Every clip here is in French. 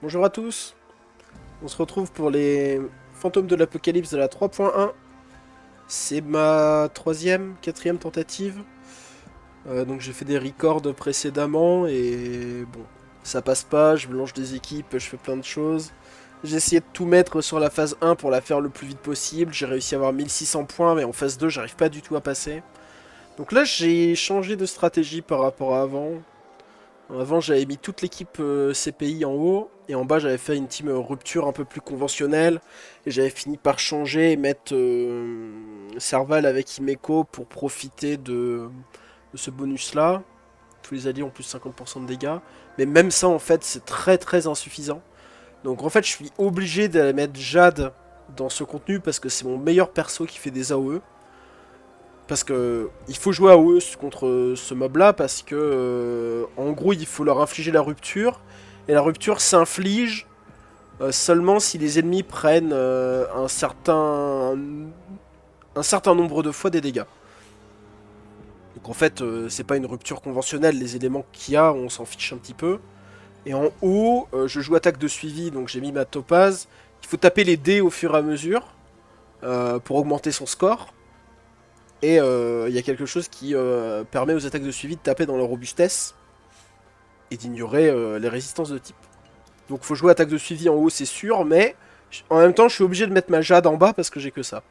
Bonjour à tous, on se retrouve pour les Fantômes de l'Apocalypse de la 3.1. C'est ma quatrième tentative. Donc j'ai fait des records précédemment et bon, ça passe pas, je mélange des équipes, je fais plein de choses. J'ai essayé de tout mettre sur la phase 1 pour la faire le plus vite possible. J'ai réussi à avoir 1600 points, mais en phase 2, j'arrive pas du tout à passer. Donc là, j'ai changé de stratégie par rapport à avant. Avant, j'avais mis toute l'équipe CPI en haut, et en bas, j'avais fait une team rupture un peu plus conventionnelle, et j'avais fini par changer et mettre Serval avec Imeco pour profiter de ce bonus-là. Tous les alliés ont plus 50% de dégâts, mais même ça, en fait, c'est très très insuffisant. Donc en fait, je suis obligé de mettre Jade dans ce contenu, parce que c'est mon meilleur perso qui fait des AOE. Parce que il faut jouer à AOE contre ce mob là parce que en gros il faut leur infliger la rupture et la rupture s'inflige seulement si les ennemis prennent un certain nombre de fois des dégâts. Donc en fait c'est pas une rupture conventionnelle, les éléments qu'il y a on s'en fiche un petit peu. Et en haut je joue attaque de suivi donc j'ai mis ma topaz. Il faut taper les dés au fur et à mesure pour augmenter son score. Et il y a quelque chose qui permet aux attaques de suivi de taper dans leur robustesse et d'ignorer les résistances de type. Donc faut jouer attaque de suivi en haut, c'est sûr, mais en même temps je suis obligé de mettre ma Jade en bas parce que j'ai que ça.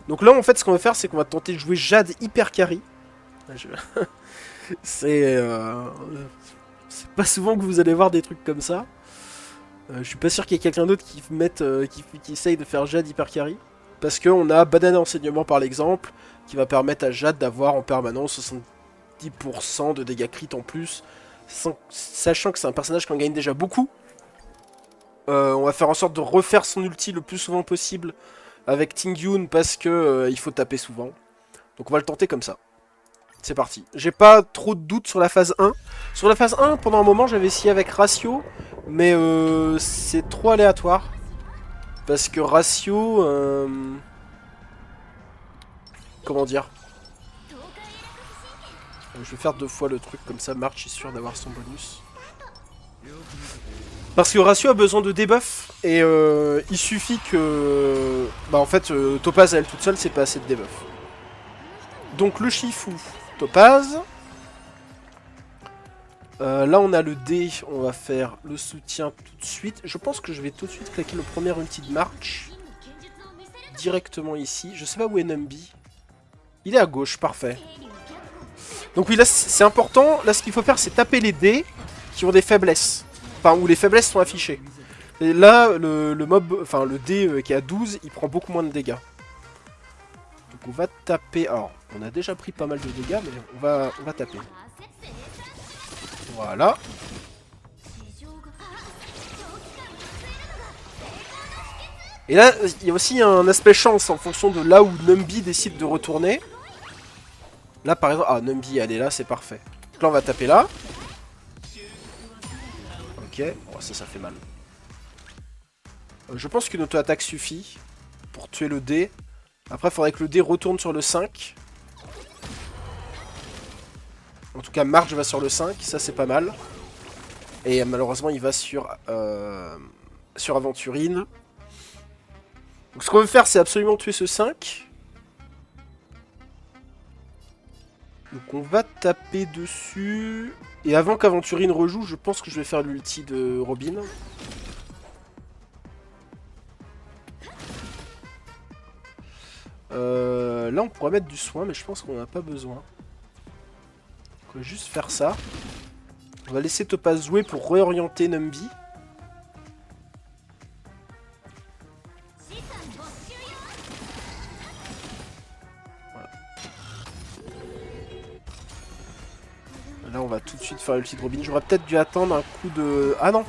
Donc là en fait ce qu'on va faire c'est qu'on va tenter de jouer Jade hyper carry. Je... c'est pas souvent que vous allez voir des trucs comme ça. Je suis pas sûr qu'il y ait quelqu'un d'autre qui essaye de faire Jade hyper carry. Parce qu'on a Banana Enseignement par l'exemple, qui va permettre à Jade d'avoir en permanence 70% de dégâts crit en plus, sachant que c'est un personnage qui en gagne déjà beaucoup. On va faire en sorte de refaire son ulti le plus souvent possible avec Tingyun parce que il faut taper souvent. Donc on va le tenter comme ça. C'est parti. J'ai pas trop de doutes sur la phase 1. Sur la phase 1, pendant un moment, j'avais essayé avec Ratio, mais c'est trop aléatoire. Parce que Ratio... comment dire? Je vais faire deux fois le truc, comme ça March est sûr d'avoir son bonus. Parce que Ratio a besoin de debuff, et il suffit que... Bah en fait, Topaz à elle toute seule, c'est pas assez de debuff. Donc le Shifu, Topaz. Là on a le D, on va faire le soutien tout de suite. Je pense que je vais tout de suite claquer le premier ulti de March. Directement ici. Je sais pas où est Numby. Il est à gauche, parfait. Donc oui, là c'est important. Là ce qu'il faut faire c'est taper les dés qui ont des faiblesses. Enfin, où les faiblesses sont affichées. Et là, le mob, enfin le dé qui est à 12, il prend beaucoup moins de dégâts. Donc on va taper... Alors, on a déjà pris pas mal de dégâts, mais on va taper. Voilà. Et là, il y a aussi un aspect chance en fonction de là où Numby décide de retourner. Là, par exemple... Ah, Numby, elle est là, c'est parfait. Donc là, on va taper là. Ok. Oh, ça fait mal. Je pense qu'une auto-attaque suffit pour tuer le dé. Après, il faudrait que le dé retourne sur le 5. En tout cas, Marge va sur le 5, ça c'est pas mal. Et malheureusement, il va sur Aventurine. Donc ce qu'on veut faire, c'est absolument tuer ce 5. Donc on va taper dessus. Et avant qu'Aventurine rejoue, je pense que je vais faire l'ulti de Robin. Là, on pourrait mettre du soin, mais je pense qu'on n'a pas besoin. On va juste faire ça. On va laisser Topaz jouer pour réorienter Numby. Voilà. Là, on va tout de suite faire l'ulti de Robin. J'aurais peut-être dû attendre un coup de... Ah non!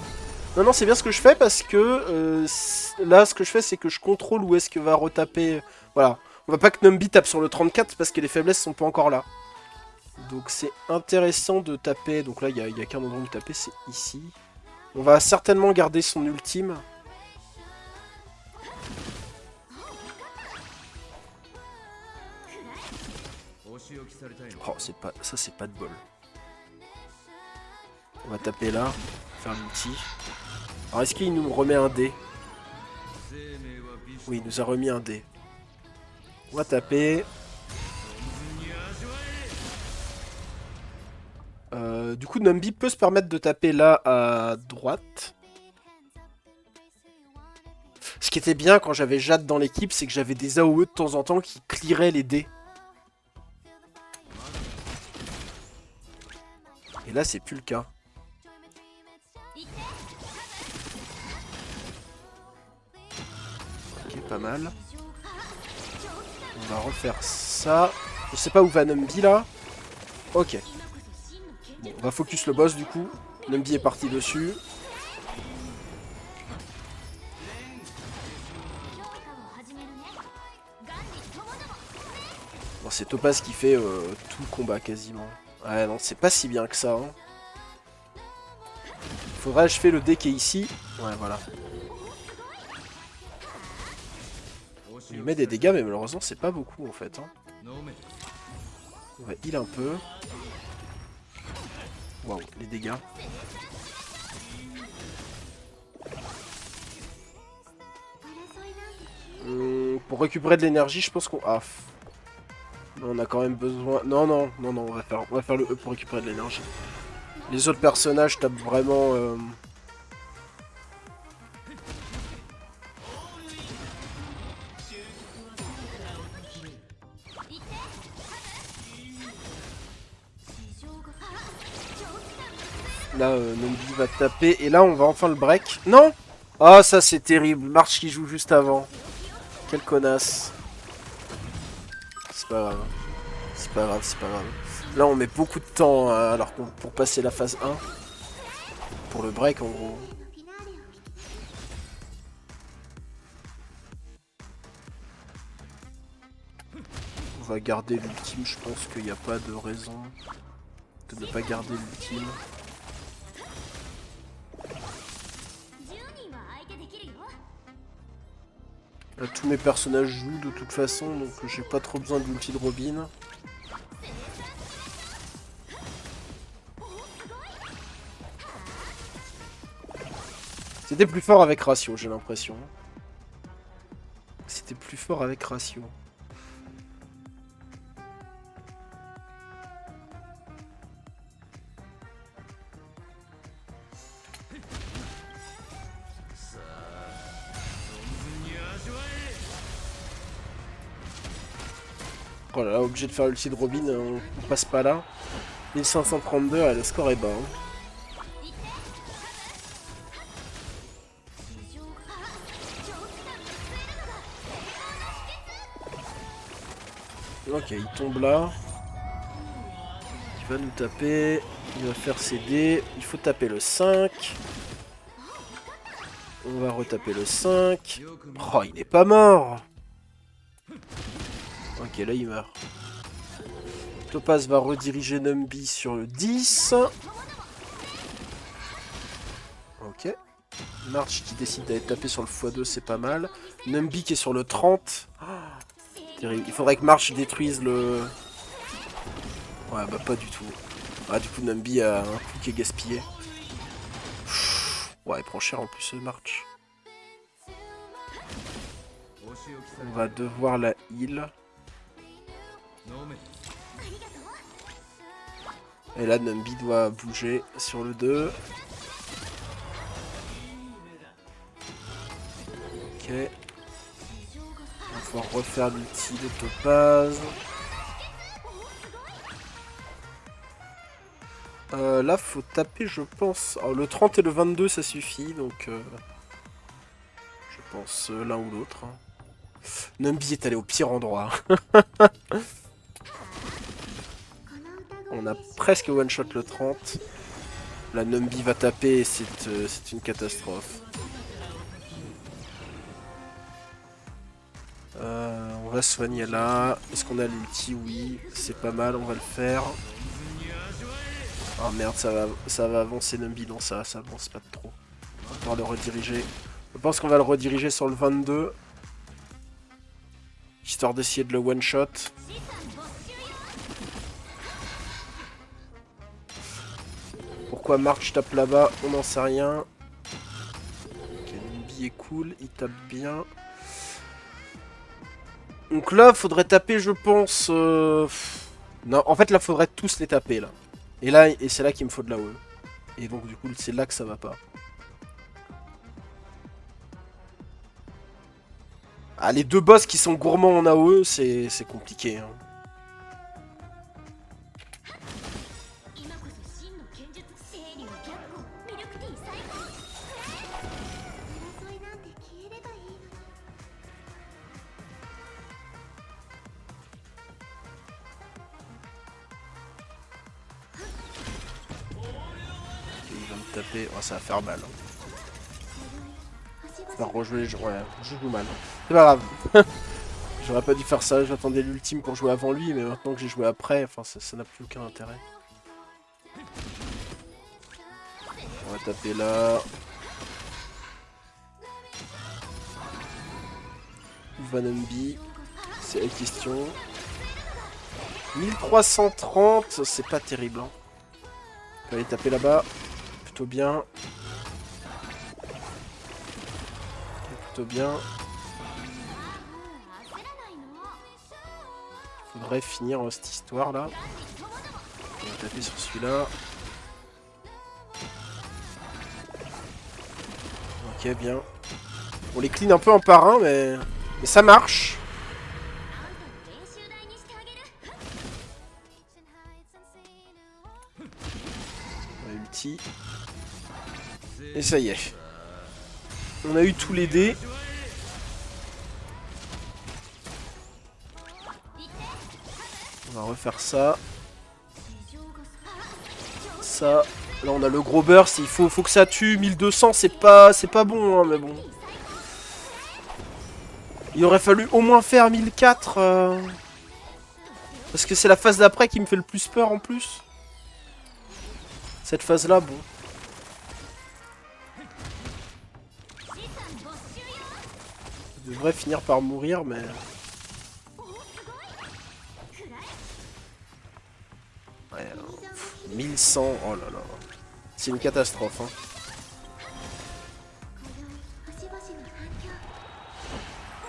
Non, non, c'est bien ce que je fais parce que là, ce que je fais, c'est que je contrôle où est-ce que va retaper... Voilà. On va pas que Numby tape sur le 34 parce que les faiblesses sont pas encore là. Donc c'est intéressant de taper. Donc là, il y a qu'un endroit où taper, c'est ici. On va certainement garder son ultime. Oh, ça c'est pas de bol. On va taper là, faire l'ulti. Alors est-ce qu'il nous remet un dé? Oui, il nous a remis un dé. On va taper. Du coup, Numby peut se permettre de taper là à droite. Ce qui était bien quand j'avais Jade dans l'équipe, c'est que j'avais des AOE de temps en temps qui clearaient les dés. Et là, c'est plus le cas. Ok, pas mal. On va refaire ça. Je sais pas où va Numby là. Ok. Bon, on va focus le boss du coup. Numby est parti dessus. Bon, c'est Topaz qui fait tout le combat quasiment. Ouais, non, c'est pas si bien que ça. Hein. Faudrait achever le dé qui est ici. Ouais, voilà. Il met des dégâts, mais malheureusement, c'est pas beaucoup en fait. Hein. On va heal un peu. Waouh, les dégâts. Pour récupérer de l'énergie, je pense qu'on... Ah, on a quand même besoin... Non, on va faire le E pour récupérer de l'énergie. Les autres personnages tapent vraiment... Là, Numby va taper. Et là, on va enfin le break. Non! Oh, ça, c'est terrible. March qui joue juste avant. Quelle connasse. C'est pas grave. C'est pas grave, c'est pas grave. Là, on met beaucoup de temps alors pour passer la phase 1. Pour le break, en gros. On va garder l'ultime. Je pense qu'il n'y a pas de raison de ne pas garder l'ultime. Là, tous mes personnages jouent de toute façon, donc j'ai pas trop besoin d'ulti de Robin. C'était plus fort avec Ratio, j'ai l'impression. C'était plus fort avec Ratio. Oh là là, obligé de faire l'ulti de Robin, on passe pas là. 1532, ouais, le score est bas. Hein. Ok, il tombe là. Il va nous taper. Il va faire ses dés. Il faut taper le 5. On va retaper le 5. Oh, il n'est pas mort. Ok, là il meurt. Topaz va rediriger Numby sur le 10. Ok. March qui décide d'aller taper sur le x2, c'est pas mal. Numby qui est sur le 30. Oh, terrible. Il faudrait que March détruise le... Ouais, bah pas du tout. Ah, du coup, Numby a un coup qui est gaspillé. Ouais, il prend cher en plus, ce March. On va devoir la heal. Et là, Numby doit bouger sur le 2. Ok. On va pouvoir refaire l'ulti de Topaz. Là, faut taper, je pense. Alors, le 30 et le 22, ça suffit, donc... je pense l'un ou l'autre. Numby est allé au pire endroit. On a presque one-shot le 30. Là, Numby va taper et c'est une catastrophe. On va soigner là. Est-ce qu'on a l'ulti? Oui, c'est pas mal, on va le faire. Oh merde, ça va avancer Numby. Non, ça avance pas trop. On va pouvoir le rediriger. Je pense qu'on va le rediriger sur le 22. Histoire d'essayer de le one-shot. Pourquoi March tape là-bas? On n'en sait rien. est cool, il tape bien. Donc là, faudrait taper, je pense... Non, en fait, là, faudrait tous les taper, là. Et c'est là qu'il me faut de la AOE. Et donc, du coup, c'est là que ça va pas. Ah, les deux boss qui sont gourmands en AOE, c'est compliqué, hein. Il va me taper. Oh, ça va faire mal. Faire rejouer les jeux. Ouais, je joue mal. C'est pas grave. J'aurais pas dû faire ça. J'attendais l'ultime pour jouer avant lui, mais maintenant que j'ai joué après, enfin, ça n'a plus aucun intérêt. On va taper là. Vanumbi. C'est la question. 1330, c'est pas terrible. Hein. On peut aller taper là-bas. Plutôt bien. Plutôt bien. Faudrait finir cette histoire là. On va taper sur celui-là. Ok, bien. On les clean un peu un par un, mais ça marche. Ulti. Et ça y est. On a eu tous les dés. On va refaire ça. Ça. Là on a le gros burst. Il faut que ça tue. 1200 c'est pas bon hein, mais bon. Il aurait fallu au moins faire 1004. Parce que c'est la phase d'après qui me fait le plus peur en plus. Cette phase là bon. Je devrais finir par mourir mais... Ouais, 1100, oh là là. C'est une catastrophe. Hein.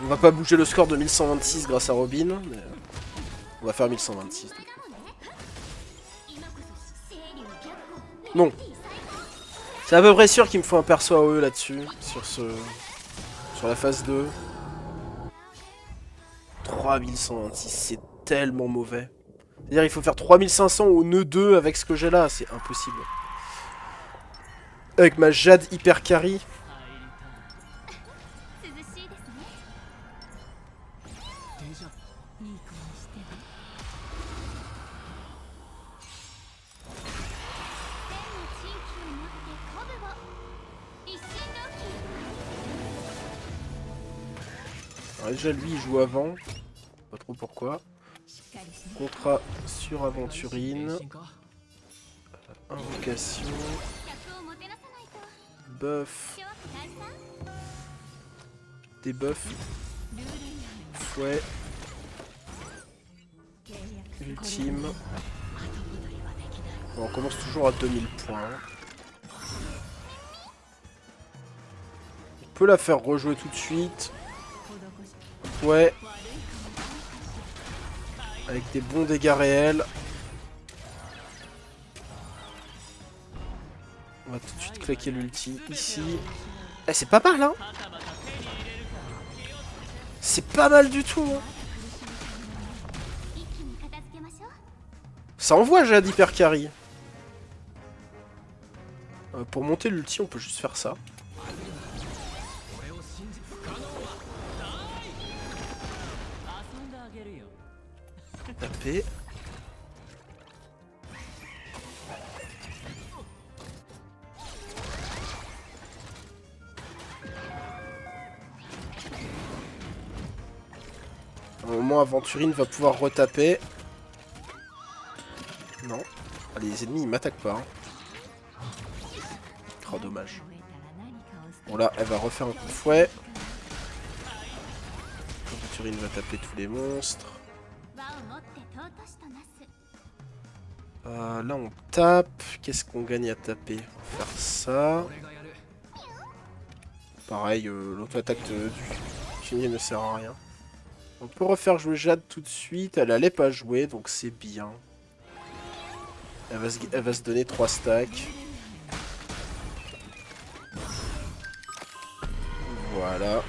On va pas bouger le score de 1126 grâce à Robin, mais on va faire 1126. Non. C'est à peu près sûr qu'il me faut un perso AOE là-dessus, sur la phase 2. 3126, c'est tellement mauvais. C'est-à-dire il faut faire 3500 au nœud 2 avec ce que j'ai là, c'est impossible. Avec ma Jade hyper carry. Alors déjà lui il joue avant. Pas trop pourquoi. Contrat sur Aventurine. Invocation. Buff. Debuff. Fouet. Ultime. Bon, on commence toujours à 2000 points. On peut la faire rejouer tout de suite. Ouais. Avec des bons dégâts réels. On va tout de suite claquer l'ulti ici. Eh, c'est pas mal, hein. C'est pas mal du tout, hein. Ça envoie Jade hyper carry. Pour monter l'ulti, on peut juste faire ça. Taper. À un moment, Aventurine va pouvoir retaper. Non. Ah, les ennemis, ils m'attaquent pas. Hein. Oh, dommage. Bon, là, elle va refaire un coup de fouet. Aventurine va taper tous les monstres. Là, on tape. Qu'est-ce qu'on gagne à taper? On va faire ça. Pareil, l'auto-attaque du pionnier ne sert à rien. On peut refaire jouer Jade tout de suite. Elle allait pas jouer, donc c'est bien. Elle va se donner 3 stacks. Voilà.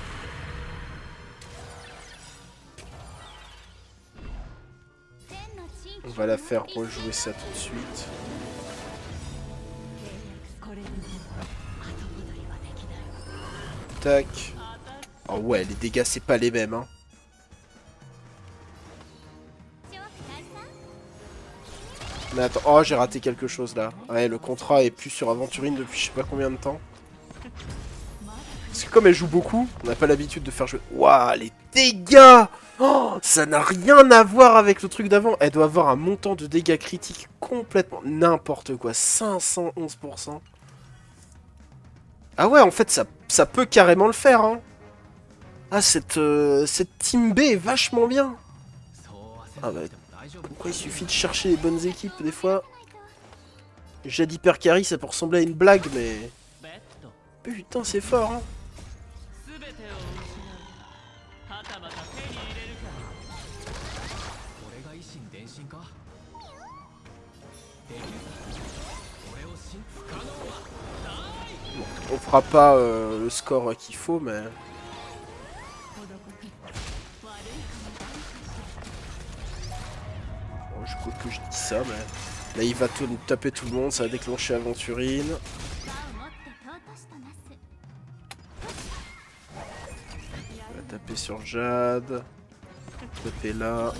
On va la faire rejouer ça tout de suite. Tac. Oh ouais, les dégâts c'est pas les mêmes hein. Mais attends, oh j'ai raté quelque chose là. Ouais, le contrat est plus sur Aventurine depuis je sais pas combien de temps. Parce que comme elle joue beaucoup, on n'a pas l'habitude de faire jouer... Waouh, les dégâts! Oh, ça n'a rien à voir avec le truc d'avant. Elle doit avoir un montant de dégâts critiques complètement n'importe quoi. 511%. Ah ouais, en fait, ça peut carrément le faire, hein. Ah, cette team B est vachement bien. Ah bah, pourquoi il suffit de chercher les bonnes équipes, des fois. Jade hyper carry, ça peut ressembler à une blague, mais... Putain, c'est fort, hein. On fera pas le score qu'il faut, mais... Bon, je crois que je dis ça, mais... Là, il va taper tout le monde, ça va déclencher Aventurine. On va taper sur Jade. Taper là.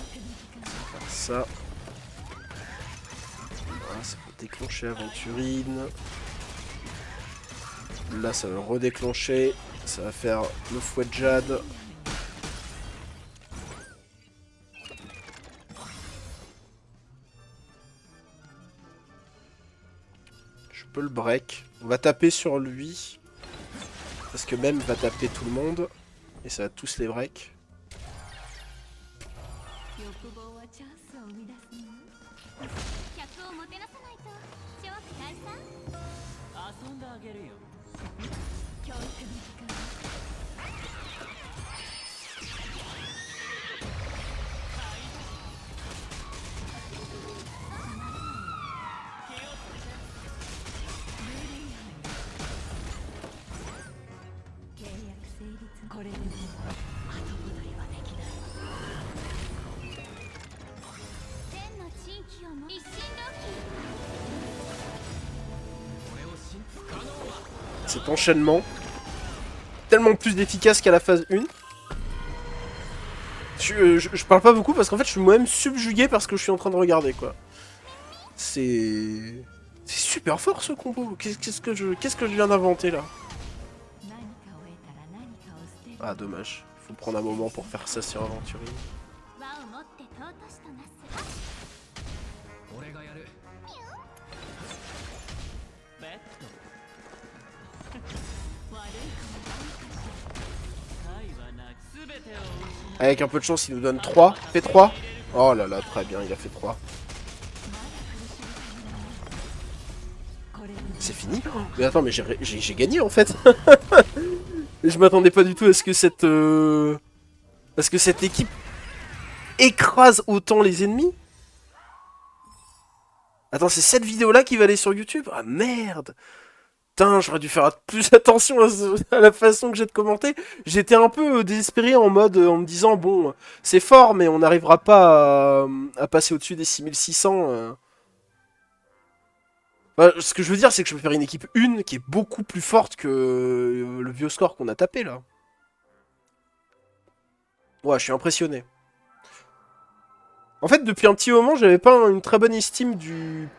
Faire ça. Voilà, ça va déclencher Aventurine. Là, ça va le redéclencher. Ça va faire le fouet de Jade. Je peux le break. On va taper sur lui. Parce que même va taper tout le monde. Et ça va tous les break. Cet enchaînement, tellement plus efficace qu'à la phase 1. Je parle pas beaucoup parce qu'en fait je suis moi-même subjugué par ce que je suis en train de regarder, quoi. C'est super fort ce combo. Qu'est-ce que je viens d'inventer là? Ah dommage, faut prendre un moment pour faire ça sur Aventurine. Avec un peu de chance, il nous donne 3. Fait 3. Oh là là, très bien, il a fait 3. C'est fini? Mais attends, mais j'ai gagné en fait. Je m'attendais pas du tout à ce que cette équipe écrase autant les ennemis. Attends, c'est cette vidéo-là qui va aller sur YouTube? Ah merde! Putain, j'aurais dû faire plus attention à la façon que j'ai de commenter. J'étais un peu désespéré en mode, en me disant, bon, c'est fort, mais on n'arrivera pas à passer au-dessus des 6600. Bah, ce que je veux dire, c'est que je peux faire une équipe 1 qui est beaucoup plus forte que le vieux score qu'on a tapé, là. Ouais, je suis impressionné. En fait, depuis un petit moment, j'avais pas une très bonne estime du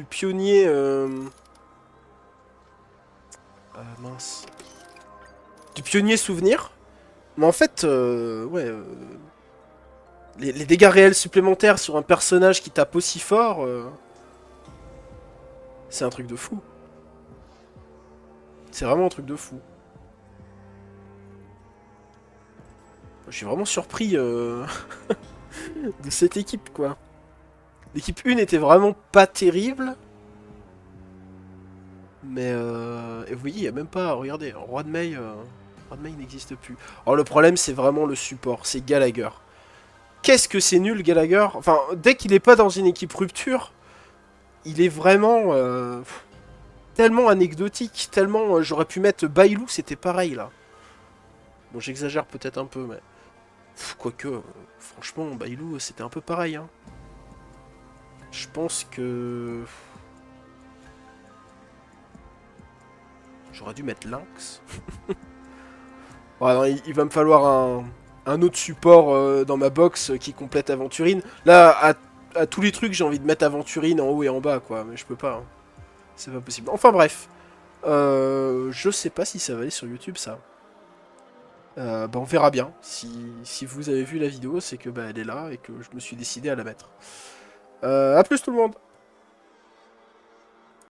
pionnier... mince. Du pionnier souvenir. Mais en fait, ouais... les dégâts réels supplémentaires sur un personnage qui tape aussi fort... c'est un truc de fou. C'est vraiment un truc de fou. Je suis vraiment surpris de cette équipe, quoi. L'équipe 1 était vraiment pas terrible. Mais et vous voyez, il n'y a même pas, regardez, Roi de Mei n'existe plus. Alors le problème c'est vraiment le support, c'est Gallagher. Qu'est-ce que c'est nul Gallagher. Enfin, dès qu'il est pas dans une équipe rupture, il est vraiment tellement anecdotique, tellement j'aurais pu mettre Bailou, c'était pareil là. Bon, j'exagère peut-être un peu, mais quoique, franchement, Bailou, c'était un peu pareil. Hein. Je pense que j'aurais dû mettre Lynx. Ouais, non, il va me falloir un autre support dans ma box qui complète Aventurine. Là, à tous les trucs, j'ai envie de mettre Aventurine en haut et en bas, quoi. Mais je peux pas. Hein. C'est pas possible. Enfin bref. Je sais pas si ça va aller sur YouTube, ça. Bah, on verra bien. Si vous avez vu la vidéo, c'est que bah, elle est là et que je me suis décidé à la mettre. A plus tout le monde.